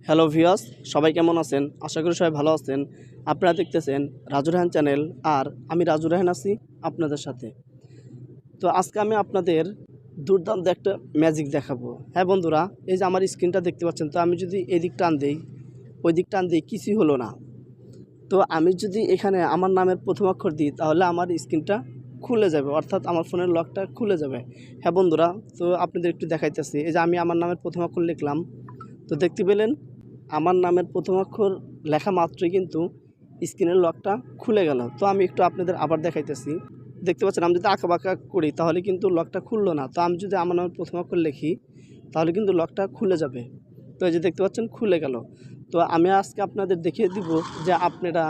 Hello viewers, সবাই কেমন আছেন? আশা করি সবাই ভালো আছেন। আপনারা দেখতেছেন রাজু রায়হান চ্যানেল, আর আমি রাজু রায়হান আছি আপনাদের সাথে। তো আজকে আমি আপনাদের দুর্দান্ত একটা ম্যাজিক দেখাবো। হ্যাঁ বন্ধুরা, এই যে আমার স্ক্রিনটা দেখতে পাচ্ছেন, তো আমি যদি এদিক টান দিই, ওই দিক টান দিই, কিছুই হলো না। তো আমি যদি এখানে আমার নামের প্রথম অক্ষর দিই, তাহলে আমার স্ক্রিনটা খুলে যাবে, অর্থাৎ আমার ফোনের লকটা খুলে যাবে। হ্যাঁ বন্ধুরা, তো আপনাদের একটু দেখাইতেছি। এই যে আমি আমার নামের প্রথম অক্ষর লিখলাম, তো দেখতে পেলেন আমার নামের প্রথম অক্ষর লেখা মাত্রই কিন্তু স্ক্রিনের লকটা খুলে গেল। তো আমি একটু আপনাদের আবার দেখাইতেছি। দেখতে পাচ্ছেন আমি যদি আঁকাবাঁকা করি তাহলে কিন্তু লকটা খুললো না। তো আমি যদি আমার নামের প্রথম অক্ষর লিখি তাহলে কিন্তু লকটা খুলে যাবে। তো এই যে দেখতে পাচ্ছেন খুলে গেল। তো আমি আজকে আপনাদের দেখিয়ে দিব যে আপনারা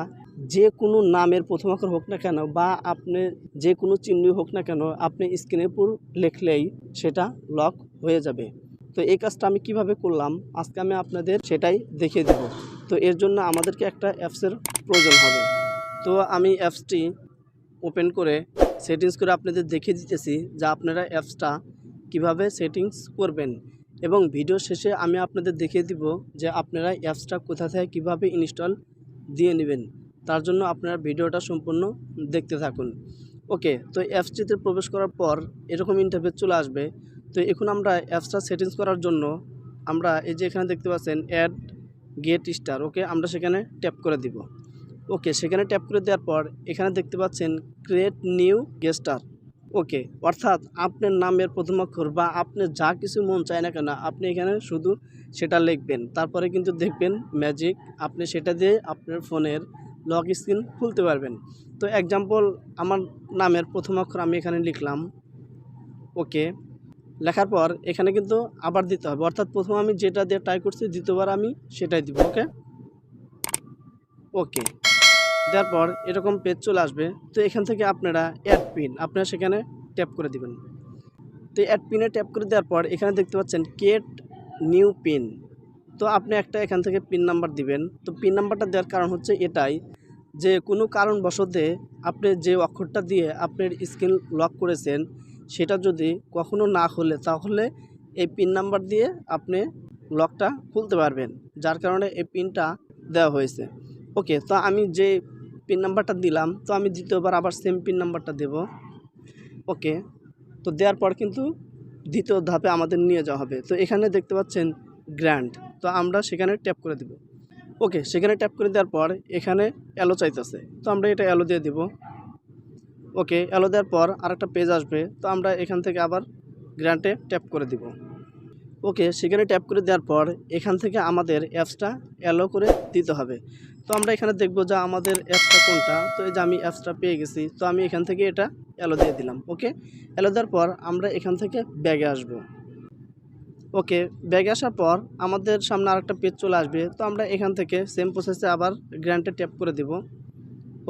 যে কোনো নামের প্রথম অক্ষর হোক না কেন বা আপনি যে কোনো চিহ্ন হোক না কেন, আপনি স্ক্রিনের উপর লিখলেই সেটা লক হয়ে যাবে। তো এই কাজটা আমি কিভাবে করলাম আজকে আমি আপনাদের সেটাই দেখিয়ে দেব। তো এর জন্য আমাদেরকে একটা অ্যাপসের প্রয়োজন হবে। তো আমি অ্যাপসটি ওপেন করে সেটিংস করে আপনাদের দেখিয়ে দিতেছি যে আপনারা অ্যাপসটা কিভাবে সেটিংস করবেন, এবং ভিডিও শেষে আমি আপনাদের দেখিয়ে দিব যে আপনারা অ্যাপসটা কোথা থেকে কীভাবে ইনস্টল দিয়ে নেবেন। তার জন্য আপনারা ভিডিওটা সম্পূর্ণ দেখতে থাকুন। ওকে, তো অ্যাপসটিতে প্রবেশ করার পর এরকম ইন্টারফেস চলে আসবে। তো এখন আমরা অ্যাপসটা সেটিংস করার জন্য আমরা এই যে এখানে দেখতে পাচ্ছেন অ্যাড গেট স্টার, ওকে আমরা সেখানে ট্যাপ করে দিব। ওকে, সেখানে ট্যাপ করে দেওয়ার পর এখানে দেখতে পাচ্ছেন ক্রিয়েট নিউ গেস্টার। ওকে, অর্থাৎ আপনার নামের প্রথম অক্ষর বা আপনার যা কিছু মন চায় না কেন আপনি এখানে শুধু সেটা লিখবেন, তারপরে কিন্তু দেখবেন ম্যাজিক, আপনি সেটা দিয়ে আপনার ফোনের লক স্ক্রিন খুলতে পারবেন। তো এক্সাম্পল আমার নামের প্রথম অক্ষর আমি এখানে লিখলাম। ওকে, লেখার পর এখানে কিন্তু আবার দিতে হবে, অর্থাৎ প্রথম আমি যেটা দিয়ে ট্রাই করছি দ্বিতীয়বার আমি সেটাই দিব। ওকে ওকে দেওয়ার পর এরকম পেজ চলে আসবে। তো এখান থেকে আপনারা অ্যাড পিন আপনারা সেখানে ট্যাপ করে দিবেন। তো অ্যাড পিনে ট্যাপ করে দেওয়ার পর এখানে দেখতে পাচ্ছেন ক্রিয়েট নিউ পিন। তো আপনি একটা এখান থেকে পিন নাম্বার দিবেন। তো পিন নাম্বারটা দেওয়ার কারণ হচ্ছে এটাই যে কোনো কারণবশত আপনি যে অক্ষরটা দিয়ে আপনার স্ক্রিন লক করেছেন সেটা যদি কখনো না খোলে তাহলে এই পিন নাম্বার দিয়ে আপনি লকটা খুলতে পারবেন, যার কারণে এই পিনটা দেওয়া হয়েছে। ওকে, তো আমি যে পিন নাম্বারটা দিলাম, তো আমি দ্বিতীয়বার আবার সেম পিন নাম্বারটা দেব। ওকে, তো দেওয়ার পর কিন্তু দ্বিতীয় ধাপে আমাদের নিয়ে যাওয়া হবে। তো এখানে দেখতে পাচ্ছেন গ্র্যান্ড, তো আমরা সেখানে ট্যাপ করে দেব। ওকে, সেখানে ট্যাপ করে দেওয়ার পর এখানে অ্যালো চাইতেছে, তো আমরা এটা অ্যালো দিয়ে দেব। ওকে, অ্যালো দেওয়ার পর আরেকটা পেজ আসবে, তো আমরা এখান থেকে আবার গ্র্যান্টে ট্যাপ করে দিব। ওকে, সেখানে ট্যাপ করে দেওয়ার পর এখান থেকে আমাদের অ্যাপসটা অ্যালো করে দিতে হবে। তো আমরা এখানে দেখব যে আমাদের অ্যাপসটা কোনটা। তো এই যে আমি অ্যাপসটা পেয়ে গেছি, তো আমি এখান থেকে এটা অ্যালো দিয়ে দিলাম। ওকে, অ্যালো দেওয়ার পর আমরা এখান থেকে ব্যাগে আসব। ওকে, ব্যাগে আসার পর আমাদের সামনে আরেকটা পেজ চলে আসবে। তো আমরা এখান থেকে সেম প্রসেসে আবার গ্র্যান্টে ট্যাপ করে দেব।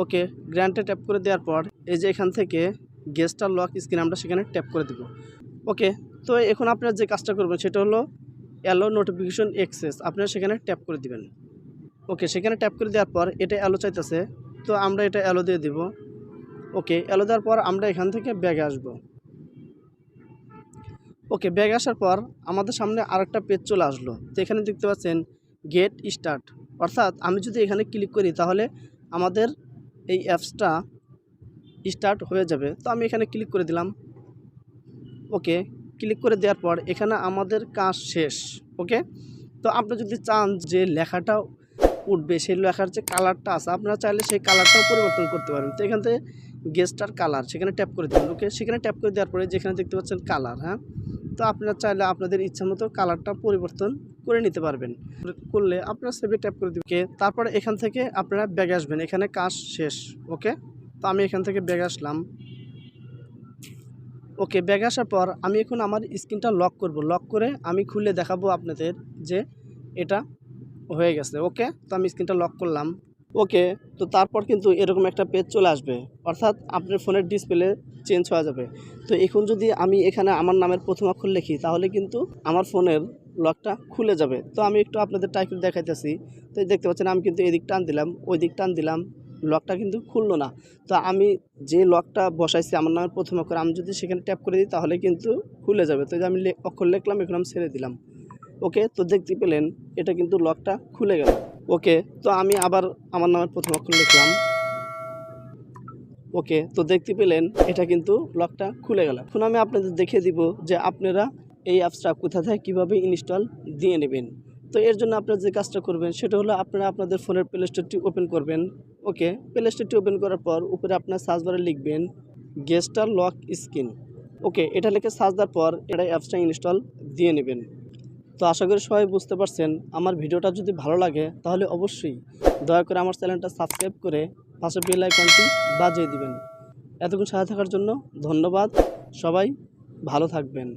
ওকে, গ্র্যান্টে ট্যাপ করে দেওয়ার পর এই যে এখান থেকে গেস্টার লক স্ক্রিন আমরা সেখানে ট্যাপ করে দেব। ওকে, তো এখন আপনারা যে কাজটা করবেন সেটা হলো অ্যালো নোটিফিকেশন অ্যাক্সেস, আপনারা সেখানে ট্যাপ করে দিবেন। ওকে, সেখানে ট্যাপ করে দেওয়ার পর এটা অ্যালো চাইতেছে, তো আমরা এটা অ্যালো দিয়ে দিব। ওকে, অ্যালো দেওয়ার পর আমরা এখান থেকে ব্যাগে আসব। ওকে, ব্যাগে আসার পর আমাদের সামনে আরেকটা পেজ চলে আসলো। তো এখানে দেখতে পাচ্ছেন গেট স্টার্ট, অর্থাৎ আমি যদি এখানে ক্লিক করি তাহলে আমাদের এই অ্যাপসটা স্টার্ট হয়ে যাবে। তো আমি এখানে ক্লিক করে দিলাম। ওকে, ক্লিক করে দেওয়ার পর এখানে আমাদের কাজ শেষ। ওকে, তো আপনি যদি চান যে লেখাটা উঠবে সেই লেখার যে কালারটা আছে আপনারা চাইলে সেই কালারটাও পরিবর্তন করতে পারেন। তো এখান থেকে গেস্টার কালার সেখানে ট্যাপ করে দেবেন। ওকে, সেখানে ট্যাপ করে দেওয়ার পরে যেখানে দেখতে পাচ্ছেন কালার, হ্যাঁ, তো আপনারা চাইলে আপনাদের ইচ্ছা মতো কালারটা পরিবর্তন করে নিতে পারবেন। করলে আপনারা সেভে ট্যাপ করে দেবেন। ওকে, তারপরে এখান থেকে আপনারা ব্যাগে আসবেন, এখানে কাজ শেষ। ওকে, তো আমি এখান থেকে ব্যাগে আসলাম। ওকে, ব্যাগে আসার পর আমি এখন আমার স্ক্রিনটা লক করব। লক করে আমি খুলে দেখাবো আপনাদের যে এটা হয়ে গেছে। ওকে, তো আমি স্ক্রিনটা লক করলাম। ওকে, তো তারপর কিন্তু এরকম একটা পেজ চলে আসবে, অর্থাৎ আপনার ফোনের ডিসপ্লে চেঞ্জ হয়ে যাবে। তো এখন যদি আমি এখানে আমার নামের প্রথম অক্ষর লিখি তাহলে কিন্তু আমার ফোনের লকটা খুলে যাবে। তো আমি একটু আপনাদের ট্রাই করে দেখাইতেছি। তো দেখতে পাচ্ছেন আমি কিন্তু এদিক টান দিলাম, ওই দিক টান দিলাম, লকটা কিন্তু খুললো না। তো আমি যে লকটা বসাইছি আমার নামের প্রথম অক্ষর, আমি যদি সেখানে ট্যাপ করে দিই তাহলে কিন্তু খুলে যাবে। তো যে আমি অক্ষর লিখলাম, এখন আমি ছেড়ে দিলাম। ওকে, তো দেখতে পেলেন এটা কিন্তু লকটা খুলে গেল। ওকে, তো আমি আবার আমার নামের প্রথম অক্ষর লিখলাম। ওকে, তো দেখতে পেলেন এটা কিন্তু লকটা খুলে গেল। এখন আমি আপনাদের দেখিয়ে দিব যে আপনারা এই অ্যাপসটা কোথা থেকে কীভাবে ইনস্টল দিয়ে নেবেন। তো এর জন্য আপনারা যে কাজটা করবেন সেটা হলো আপনারা আপনাদের ফোনের প্লে স্টোরটি ওপেন করবেন। ওকে, প্লে স্টোরটি ওপেন করার পর উপরে আপনার সার্চ বারে লিখবেন গেস্টার লক স্ক্রিন। ওকে, এটা লিখে সার্চ দেওয়ার পর এটা অ্যাপসটা ইনস্টল দিয়ে নেবেন। তো আশা করি সবাই বুঝতে পারছেন। আমার ভিডিওটা যদি ভালো লাগে তাহলে অবশ্যই দয়া করে আমার চ্যানেলটা সাবস্ক্রাইব করে পাশে বেল আইকনটি বাজিয়ে দিবেন। এতক্ষণ সাথে থাকার জন্য ধন্যবাদ। সবাই ভালো থাকবেন।